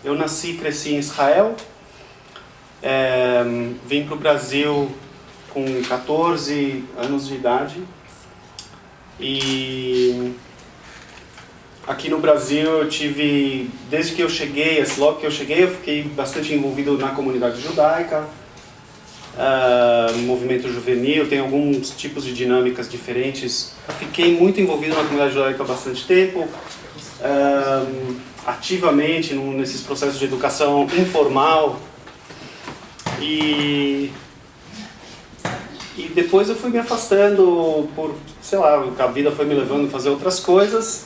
Eu nasci e cresci em Israel, vim para o Brasil com 14 anos de idade e aqui no Brasil eu tive, desde que eu cheguei, logo que eu cheguei, eu fiquei bastante envolvido na comunidade judaica, movimento juvenil, tem alguns tipos de dinâmicas diferentes. Fiquei muito envolvido na comunidade judaica há bastante tempo, ativamente nesses processos de educação informal e depois eu fui me afastando por, sei lá, a vida foi me levando a fazer outras coisas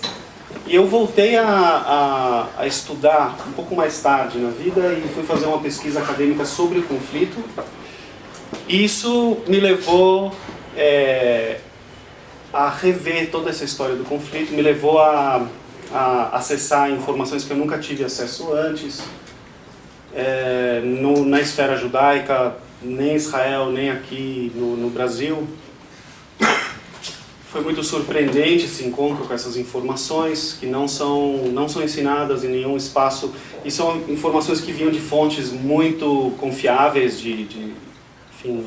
e eu voltei a estudar um pouco mais tarde na vida e fui fazer uma pesquisa acadêmica sobre o conflito. Isso me levou a rever toda essa história do conflito, me levou a acessar informações que eu nunca tive acesso antes, na esfera judaica, nem em Israel, nem aqui no Brasil. Foi muito surpreendente esse encontro com essas informações, que não são ensinadas em nenhum espaço, e são informações que vinham de fontes muito confiáveis, enfim,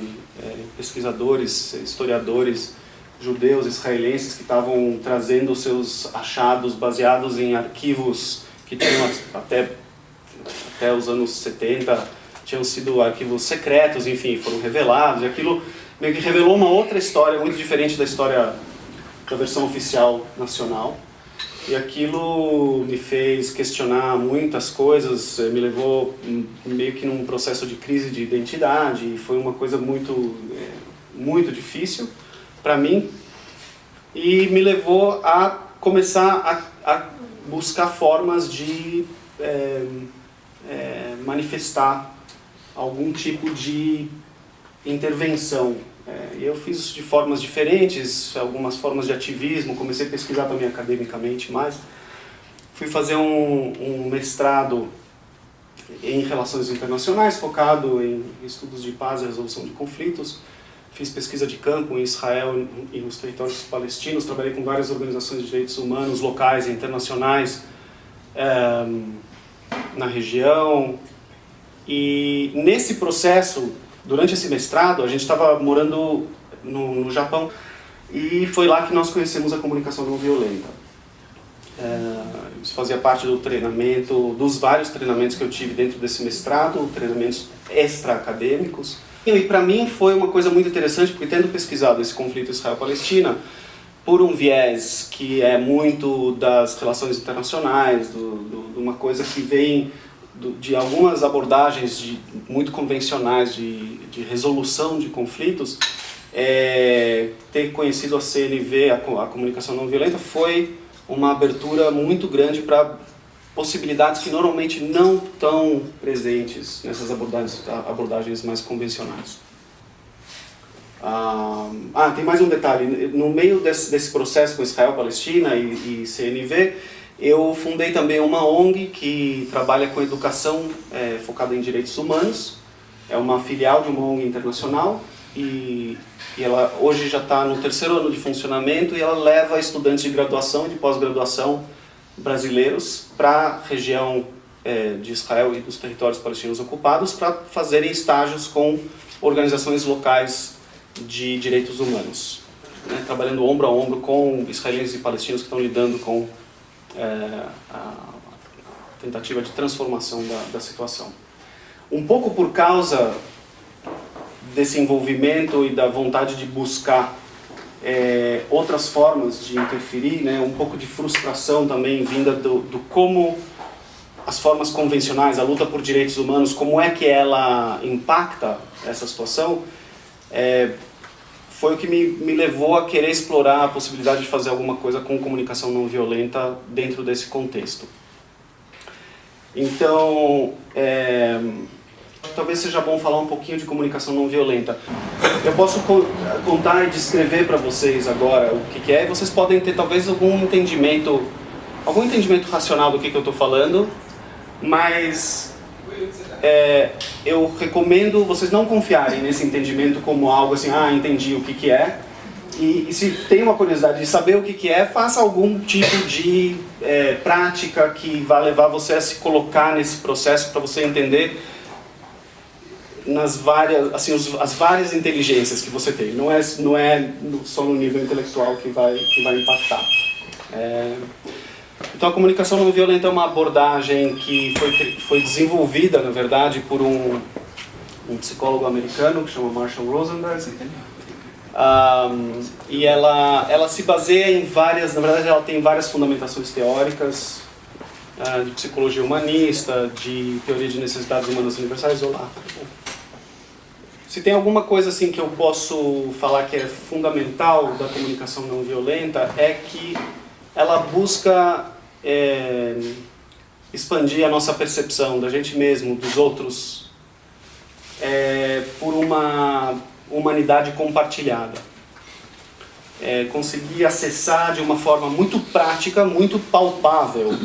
pesquisadores, historiadores, judeus, israelenses, que estavam trazendo seus achados baseados em arquivos que tinham até os anos 70, tinham sido arquivos secretos, enfim, foram revelados, e aquilo meio que revelou uma outra história, muito diferente da história da versão oficial nacional. E aquilo me fez questionar muitas coisas, me levou meio que num processo de crise de identidade, e foi uma coisa muito difícil para mim, e me levou a começar a buscar formas de manifestar algum tipo de intervenção. Eu fiz isso de formas diferentes, algumas formas de ativismo, comecei a pesquisar também academicamente mais. Fui fazer um mestrado em relações internacionais, focado em estudos de paz e resolução de conflitos. Fiz pesquisa de campo em Israel e nos territórios palestinos, trabalhei com várias organizações de direitos humanos locais e internacionais na região. E nesse processo, durante esse mestrado, a gente estava morando no Japão e foi lá que nós conhecemos a comunicação não violenta. Isso fazia parte do treinamento, dos vários treinamentos que eu tive dentro desse mestrado, treinamentos extra-acadêmicos. E para mim foi uma coisa muito interessante, porque tendo pesquisado esse conflito Israel-Palestina, por um viés que é muito das relações internacionais, de uma coisa que vem de algumas abordagens muito convencionais de resolução de conflitos, ter conhecido a CNV, a comunicação não violenta, foi uma abertura muito grande para possibilidades que normalmente não estão presentes nessas abordagens mais convencionais. Tem mais um detalhe. No meio desse processo com Israel, Palestina e CNV, eu fundei também uma ONG que trabalha com educação focada em direitos humanos. É uma filial de uma ONG internacional e ela hoje já está no 3º ano de funcionamento, e ela leva estudantes de graduação e de pós-graduação brasileiros para a região de Israel e dos territórios palestinos ocupados para fazerem estágios com organizações locais de direitos humanos, né, trabalhando ombro a ombro com israelenses e palestinos que estão lidando com a tentativa de transformação da situação. Um pouco por causa desse envolvimento e da vontade de buscar outras formas de interferir, né, um pouco de frustração também vinda do como as formas convencionais, a luta por direitos humanos, como é que ela impacta essa situação, foi o que me levou a querer explorar a possibilidade de fazer alguma coisa com comunicação não violenta dentro desse contexto. Então, talvez seja bom falar um pouquinho de comunicação não violenta. Eu posso contar e descrever para vocês agora o que é, e vocês podem ter talvez algum entendimento racional do que eu estou falando, mas eu recomendo vocês não confiarem nesse entendimento como algo assim, entendi o que é, E se tem uma curiosidade de saber o que é, faça algum tipo de prática que vai levar você a se colocar nesse processo para você entender nas várias, assim, as várias inteligências que você tem. Não é só no nível intelectual que vai impactar. Então a comunicação não violenta é uma abordagem que foi desenvolvida, na verdade, por um psicólogo americano que chama Marshall Rosenberg. E ela se baseia em várias, na verdade ela tem várias fundamentações teóricas, de psicologia humanista, de teoria de necessidades humanas universais. Olá. Se tem alguma coisa assim que eu posso falar que é fundamental da comunicação não violenta, é que ela busca expandir a nossa percepção da gente mesmo, dos outros, por uma humanidade compartilhada. Conseguir acessar de uma forma muito prática, muito palpável,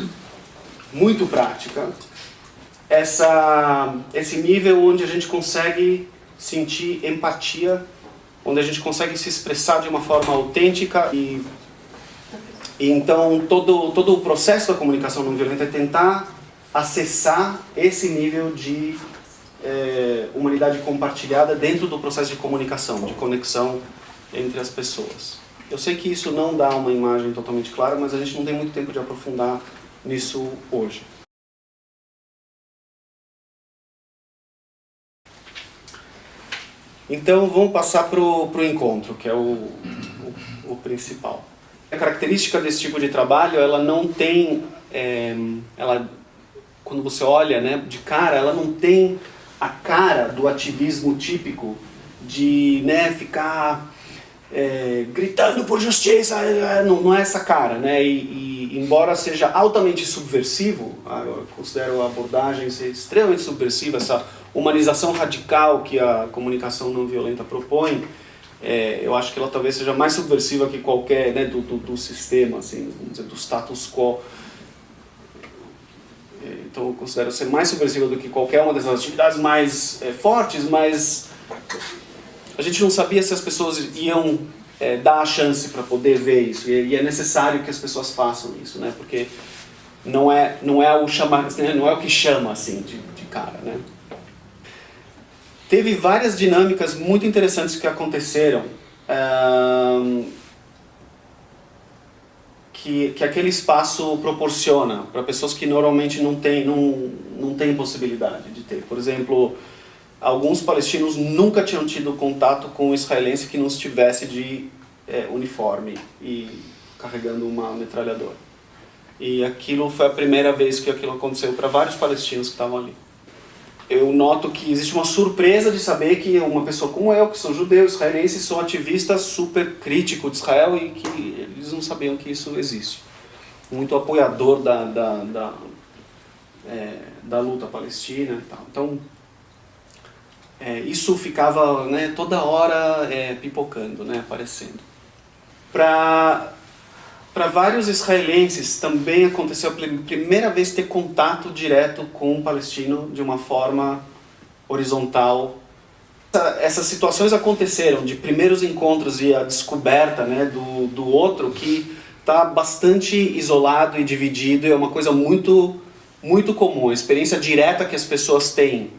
muito prática, esse nível onde a gente consegue sentir empatia, onde a gente consegue se expressar de uma forma autêntica e então todo o processo da comunicação não violenta é tentar acessar esse nível de humanidade compartilhada dentro do processo de comunicação, de conexão entre as pessoas. Eu sei que isso não dá uma imagem totalmente clara, mas a gente não tem muito tempo de aprofundar nisso hoje. Então vamos passar para o encontro, que é o principal. A característica desse tipo de trabalho, ela não tem, quando você olha, né, de cara, ela não tem a cara do ativismo típico de, né, ficar gritando por justiça, não é essa cara, né? E embora seja altamente subversivo, eu considero a abordagem ser extremamente subversiva, essa humanização radical que a comunicação não violenta propõe, eu acho que ela talvez seja mais subversiva que qualquer, né, do sistema, assim, vamos dizer, do status quo. Então eu considero ser mais subversiva do que qualquer uma dessas atividades mais fortes, mas a gente não sabia se as pessoas iam dar a chance para poder ver isso, e é necessário que as pessoas façam isso, né? Porque não é o chamar, né? Não é o que chama assim de cara, né? Teve várias dinâmicas muito interessantes que aconteceram, que aquele espaço proporciona para pessoas que normalmente não têm possibilidade de ter. Por exemplo, alguns palestinos nunca tinham tido contato com um israelense que não estivesse de uniforme e carregando uma metralhadora. E aquilo foi a primeira vez que aquilo aconteceu para vários palestinos que estavam ali. Eu noto que existe uma surpresa de saber que uma pessoa como eu, que sou judeu, israelense, sou ativista super crítico de Israel e que eles não sabiam que isso existe. Muito apoiador da luta palestina e tal. Então, isso ficava, né, toda hora pipocando, né, aparecendo. Para vários israelenses também aconteceu a primeira vez ter contato direto com um palestino de uma forma horizontal. Essas situações aconteceram de primeiros encontros e a descoberta, né, do outro que está bastante isolado e dividido, e é uma coisa muito, muito comum. A experiência direta que as pessoas têm,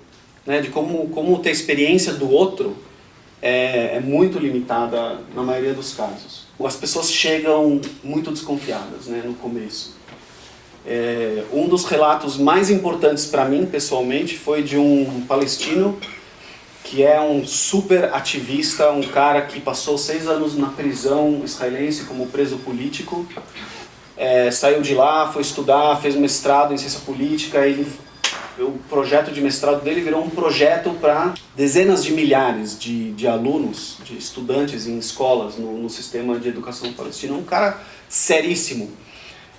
né, de como ter experiência do outro é muito limitada na maioria dos casos. As pessoas chegam muito desconfiadas, né, no começo. Um dos relatos mais importantes para mim, pessoalmente, foi de um palestino que é um super ativista, um cara que passou 6 anos na prisão israelense como preso político. Saiu de lá, foi estudar, fez mestrado em ciência política. O projeto de mestrado dele virou um projeto para dezenas de milhares de alunos, de estudantes em escolas no sistema de educação palestino. Um cara seríssimo.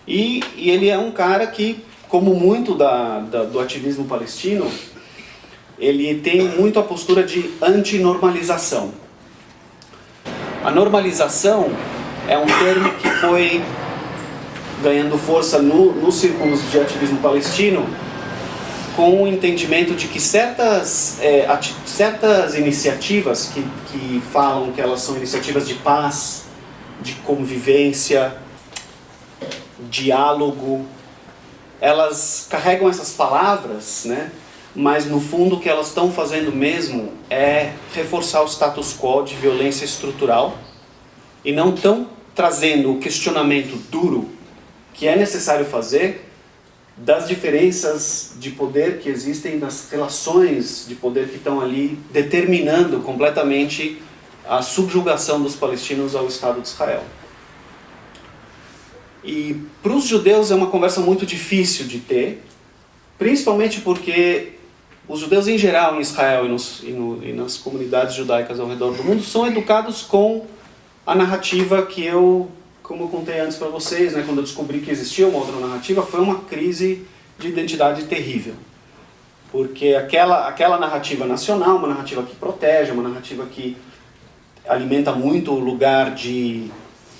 E ele é um cara que, como muito do ativismo palestino, ele tem muito a postura de antinormalização. A normalização é um termo que foi ganhando força nos círculos de ativismo palestino com o entendimento de que certas iniciativas que falam que elas são iniciativas de paz, de convivência, diálogo, elas carregam essas palavras, né? Mas no fundo o que elas estão fazendo mesmo é reforçar o status quo de violência estrutural e não estão trazendo o questionamento duro que é necessário fazer das diferenças de poder que existem, das relações de poder que estão ali determinando completamente a subjugação dos palestinos ao Estado de Israel. E para os judeus é uma conversa muito difícil de ter, principalmente porque os judeus em geral em Israel e nas comunidades judaicas ao redor do mundo são educados com a narrativa que como eu contei antes para vocês, né, quando eu descobri que existia uma outra narrativa, foi uma crise de identidade terrível. Porque aquela narrativa nacional, uma narrativa que protege, uma narrativa que alimenta muito o lugar de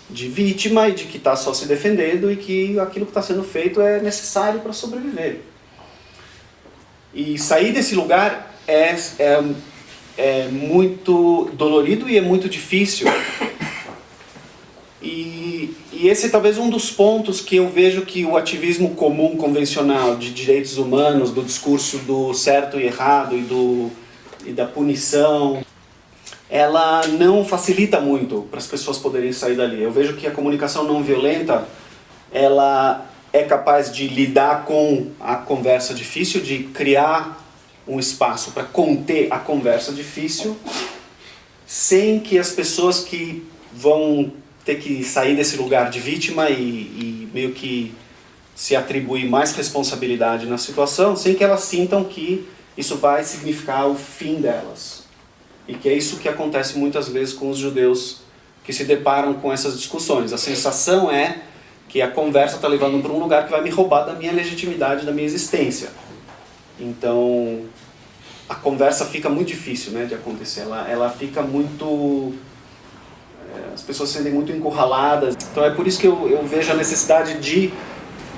vítima e de que está só se defendendo e que aquilo que está sendo feito é necessário para sobreviver. E sair desse lugar é muito dolorido e é muito difícil. E esse é talvez um dos pontos que eu vejo que o ativismo comum, convencional, de direitos humanos, do discurso do certo e errado e da punição, ela não facilita muito para as pessoas poderem sair dali. Eu vejo que a comunicação não violenta, ela é capaz de lidar com a conversa difícil, de criar um espaço para conter a conversa difícil, sem que as pessoas que vão ter que sair desse lugar de vítima e meio que se atribuir mais responsabilidade na situação, sem que elas sintam que isso vai significar o fim delas. E que é isso que acontece muitas vezes com os judeus que se deparam com essas discussões. A sensação é que a conversa está levando para um lugar que vai me roubar da minha legitimidade, da minha existência. Então, a conversa fica muito difícil, né, de acontecer. Ela fica muito... As pessoas se sentem muito encurraladas. Então é por isso que eu vejo a necessidade de...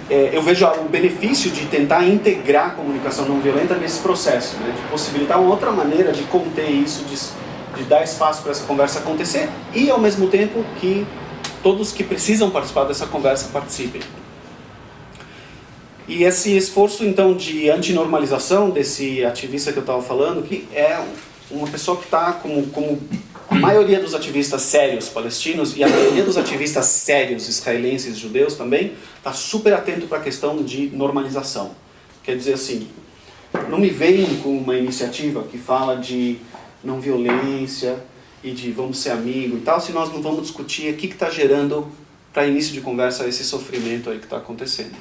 eu vejo o benefício de tentar integrar a comunicação não violenta nesse processo, né? De possibilitar uma outra maneira de conter isso, de dar espaço para essa conversa acontecer e, ao mesmo tempo, que todos que precisam participar dessa conversa participem. E esse esforço, então, de antinormalização desse ativista que eu estava falando, que é uma pessoa que está, como a maioria dos ativistas sérios palestinos e a maioria dos ativistas sérios israelenses judeus também, está super atento para a questão de normalização. Quer dizer assim, não me venham com uma iniciativa que fala de não violência e de vamos ser amigos e tal, se nós não vamos discutir o que está gerando, para início de conversa, esse sofrimento aí que está acontecendo.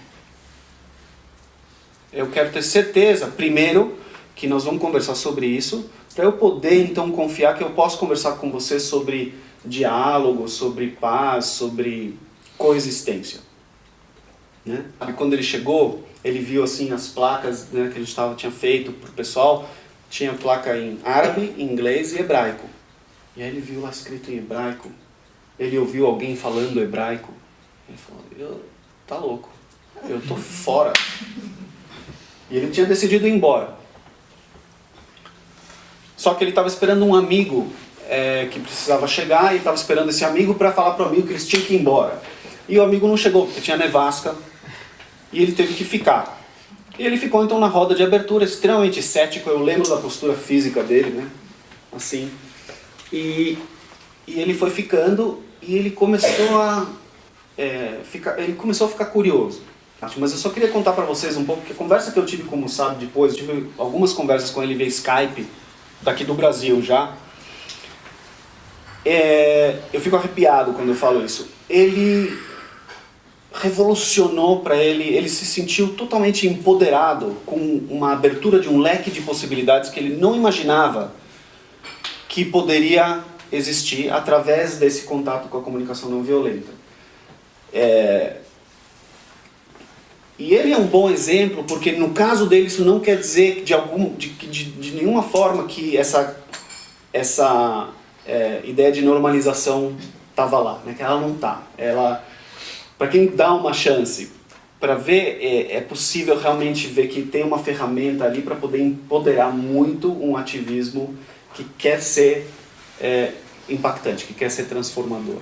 Eu quero ter certeza, primeiro, que nós vamos conversar sobre isso, para eu poder, então, confiar que eu posso conversar com você sobre diálogo, sobre paz, sobre coexistência. Né? E quando ele chegou, ele viu assim as placas, né, que a gente tinha feito para o pessoal, tinha placa em árabe, inglês e hebraico. E aí ele viu lá escrito em hebraico, ele ouviu alguém falando hebraico, ele falou, tá louco, eu tô fora. E ele tinha decidido ir embora. Só que ele estava esperando um amigo que precisava chegar e estava esperando esse amigo para falar para o amigo que eles tinham que ir embora. E o amigo não chegou, porque tinha nevasca, e ele teve que ficar. E ele ficou então na roda de abertura, extremamente cético, eu lembro da postura física dele, né? Assim. E ele foi ficando e ele começou a ficar curioso. Mas eu só queria contar para vocês um pouco, porque a conversa que eu tive com o Musab depois, eu tive algumas conversas com ele via Skype, daqui do Brasil já. Eu fico arrepiado quando eu falo isso. Ele revolucionou para ele se sentiu totalmente empoderado com uma abertura de um leque de possibilidades que ele não imaginava que poderia existir através desse contato com a comunicação não violenta. E ele é um bom exemplo, porque no caso dele isso não quer dizer de nenhuma forma que essa ideia de normalização estava lá, né? Que ela não está. Para quem dá uma chance para ver, é possível realmente ver que tem uma ferramenta ali para poder empoderar muito um ativismo que quer ser impactante, que quer ser transformador.